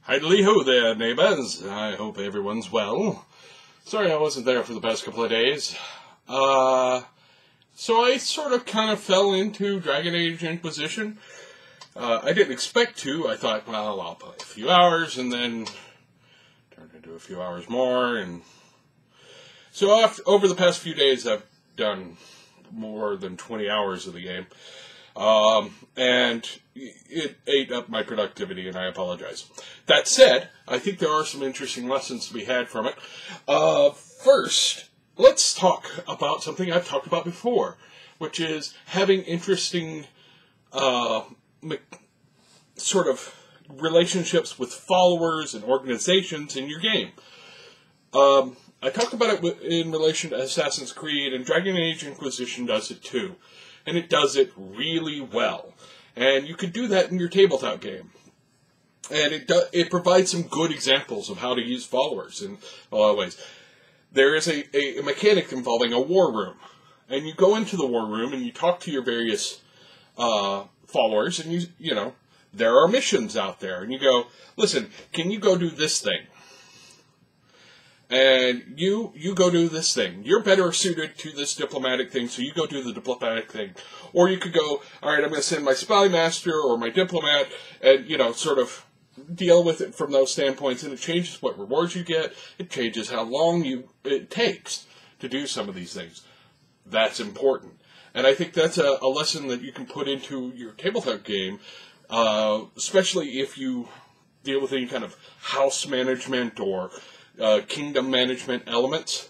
Hidely-ho there, neighbors. I hope everyone's well. Sorry I wasn't there for the past couple of days. So I sort of kind of fell into Dragon Age Inquisition. I didn't expect to. I thought, well, I'll play a few hours, and then turned into a few hours more. And so over the past few days, I've done more than 20 hours of the game. And it ate up my productivity, and I apologize. That said, I think there are some interesting lessons to be had from it. First, let's talk about something I've talked about before, which is having interesting sort of relationships with followers and organizations in your game. I talked about it in relation to Assassin's Creed, and Dragon Age Inquisition does it too. And it does it really well. And you could do that in your tabletop game. And it provides some good examples of how to use followers in a lot of ways. There is a mechanic involving a war room. And you go into the war room and you talk to your various followers, and you know, there are missions out there. And you go, listen, can you go do this thing? And you go do this thing. You're better suited to this diplomatic thing, so you go do the diplomatic thing. Or you could go, all right, I'm going to send my spy master or my diplomat, and, you know, sort of deal with it from those standpoints. And it changes what rewards you get. It changes how long it takes to do some of these things. That's important. And I think that's a lesson that you can put into your tabletop game, especially if you deal with any kind of house management or kingdom management elements.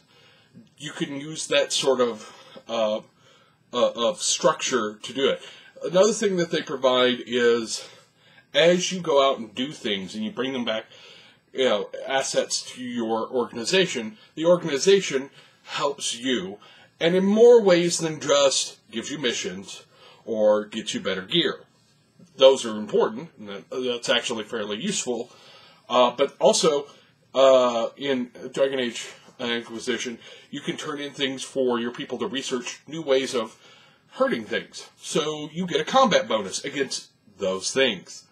You can use that sort of structure to do it. Another thing that they provide is, as you go out and do things and you bring them back, you know, assets to your organization, the organization helps you, and in more ways than just gives you missions or gets you better gear. Those are important, and that's actually fairly useful, but also in Dragon Age Inquisition, you can turn in things for your people to research new ways of hurting things. So you get a combat bonus against those things.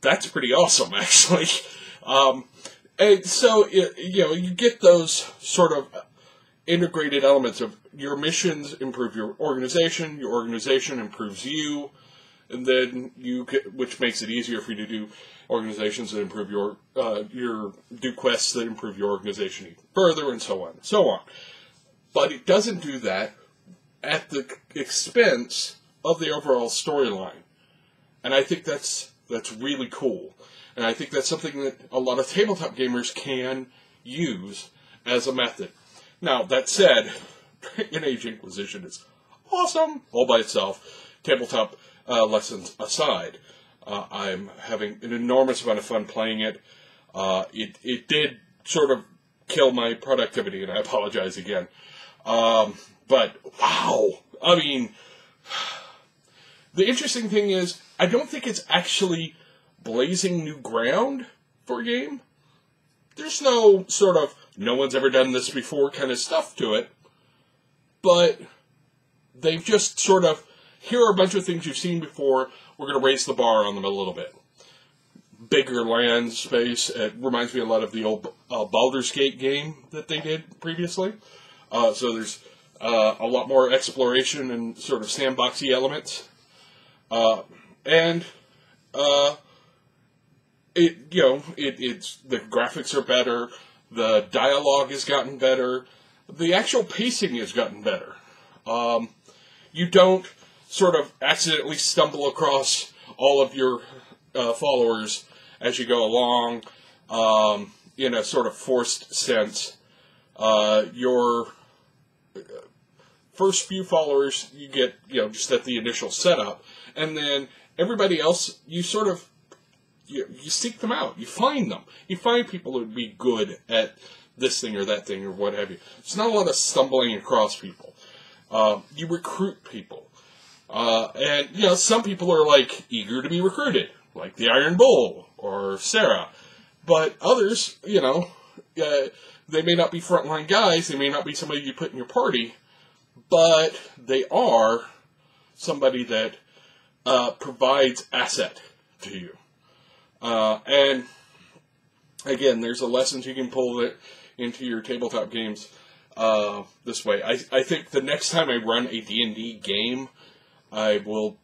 That's pretty awesome, actually. And so, you know, you get those sort of integrated elements of your missions improve your organization improves you, and then you get, which makes it easier for you to do organizations that improve your do quests that improve your organization even further, and so on and so on. But it doesn't do that at the expense of the overall storyline, and I think that's really cool. And I think that's something that a lot of tabletop gamers can use as a method. Now, that said, Dragon Age Inquisition is awesome all by itself. Tabletop lessons aside, I'm having an enormous amount of fun playing it. It did sort of kill my productivity, and I apologize again. But, wow! I mean, the interesting thing is, I don't think it's actually blazing new ground for a game. There's no sort of, no one's ever done this before kind of stuff to it. But they've just sort of, here are a bunch of things you've seen before, we're going to raise the bar on them a little bit. Bigger land space. It reminds me a lot of the old Baldur's Gate game that they did previously. So there's a lot more exploration and sort of sandboxy elements. It's the graphics are better, the dialogue has gotten better, the actual pacing has gotten better. You don't sort of accidentally stumble across all of your followers as you go along in a sort of forced sense. Your first few followers you get, just at the initial setup, and then everybody else, you sort of, you seek them out. You find them. You find people who would be good at this thing or that thing or what have you. It's not a lot of stumbling across people. You recruit people. And some people are, like, eager to be recruited, like the Iron Bull or Sarah. But others, they may not be frontline guys. They may not be somebody you put in your party. But they are somebody that provides asset to you. And again, there's a lessons you can pull it into your tabletop games this way. I think the next time I run a D&D game, I will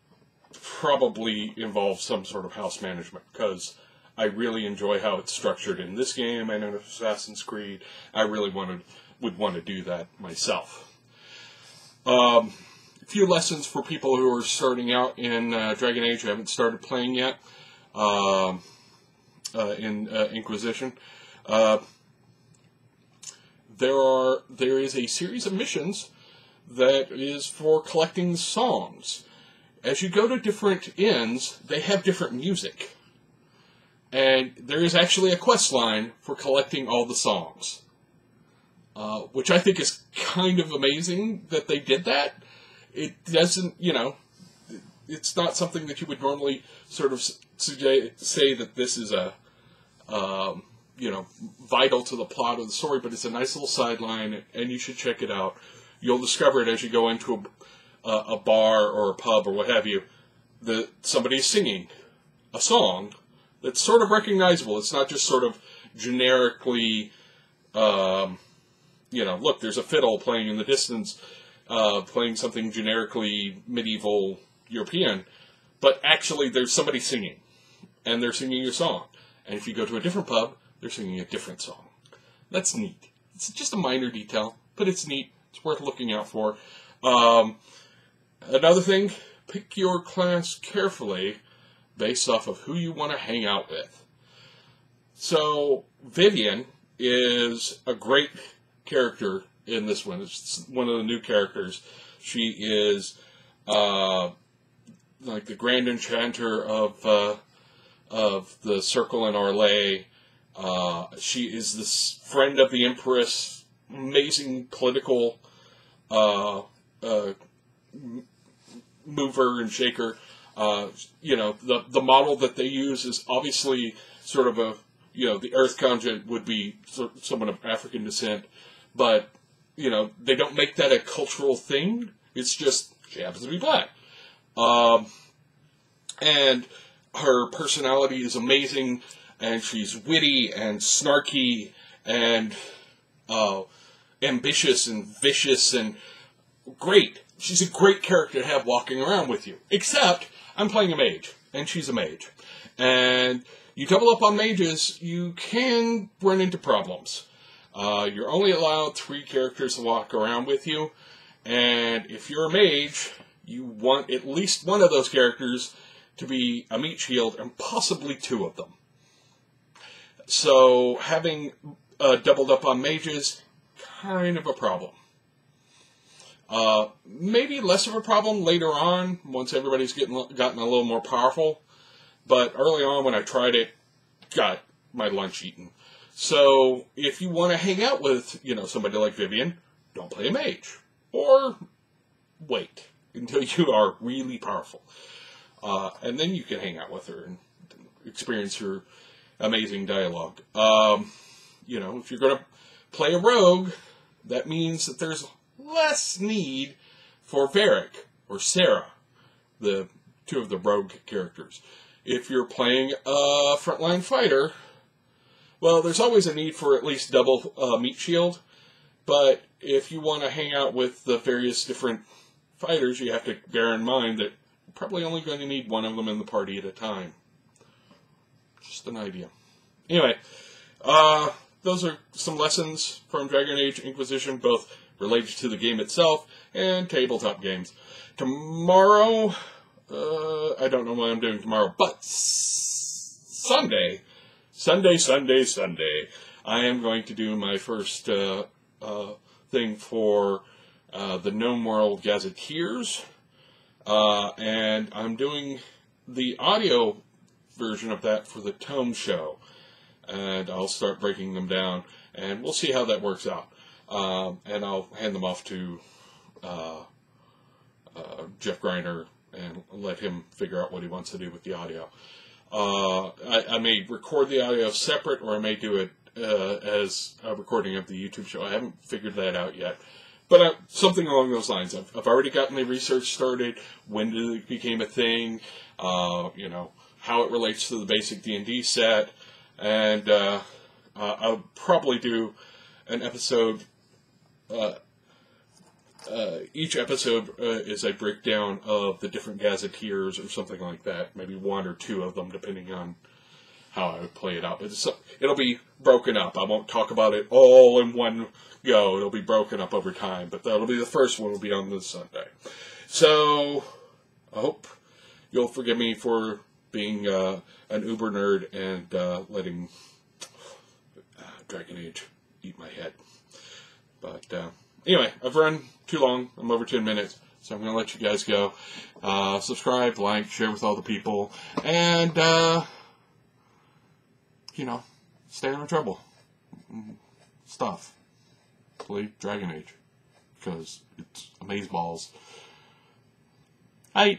probably involve some sort of house management, because I really enjoy how it's structured in this game and in Assassin's Creed. I really would want to do that myself. A few lessons for people who are starting out in Dragon Age, who haven't started playing yet, in Inquisition. There is a series of missions that is for collecting songs. As you go to different inns, they have different music. And there is actually a quest line for collecting all the songs. Which I think is kind of amazing that they did that. It doesn't, it's not something that you would normally sort of say that this is a, vital to the plot of the story, but it's a nice little sideline, and you should check it out. You'll discover it as you go into a bar or a pub or what have you, that somebody's singing a song that's sort of recognizable. It's not just sort of generically, look, there's a fiddle playing in the distance, playing something generically medieval European, but actually there's somebody singing, and they're singing your song. And if you go to a different pub, they're singing a different song. That's neat. It's just a minor detail, but it's neat. It's worth looking out for. Another thing, pick your class carefully based off of who you want to hang out with. So, Vivian is a great character in this one. It's one of the new characters. She is like the Grand Enchanter of the Circle in Orlais. She is this friend of the Empress, amazing political mover and shaker. The model that they use is obviously sort of the Earth Conjunct would be someone of African descent, but, they don't make that a cultural thing. It's just, she happens to be black. And her personality is amazing, and she's witty and snarky and ambitious and vicious and great. She's a great character to have walking around with you. Except, I'm playing a mage, and she's a mage. And you double up on mages, you can run into problems. You're only allowed 3 characters to walk around with you, and if you're a mage, you want at least one of those characters to be a meat shield, and possibly 2 of them. So, having doubled up on mages, kind of a problem. Maybe less of a problem later on, once everybody's gotten a little more powerful. But early on, when I tried it, got my lunch eaten. So, if you want to hang out with, somebody like Vivian, don't play a mage. Or wait until you are really powerful. And then you can hang out with her and experience her amazing dialogue. If you're going to play a rogue, that means that there's less need for Varric or Sarah, the 2 of the rogue characters. If you're playing a frontline fighter, well, there's always a need for at least double meat shield, but if you want to hang out with the various different fighters, you have to bear in mind that you're probably only going to need one of them in the party at a time. Just an idea. Anyway, those are some lessons from Dragon Age Inquisition, both related to the game itself and tabletop games. Tomorrow, I don't know what I'm doing tomorrow, but Sunday, I am going to do my first thing for the Gnome World Gazetteers, and I'm doing the audio version of that for the Tome Show, and I'll start breaking them down, and we'll see how that works out. And I'll hand them off to Jeff Greiner and let him figure out what he wants to do with the audio. I may record the audio separate, or I may do it as a recording of the YouTube show. I haven't figured that out yet. But something along those lines. I've already gotten the research started. When did it become a thing? how it relates to the basic D&D set, and I'll probably do an episode. Each episode is a breakdown of the different gazetteers or something like that. Maybe one or two of them, depending on how I would play it out. But it'll be broken up. I won't talk about it all in one go. It'll be broken up over time. But that'll be the first one. Will be on this Sunday. So I hope you'll forgive me for being an uber nerd and letting Dragon Age eat my head. But anyway, I've run too long. I'm over 10 minutes. So I'm going to let you guys go. Subscribe, like, share with all the people. And, stay out of trouble. Stuff. Play Dragon Age. Because it's amazeballs. Bye.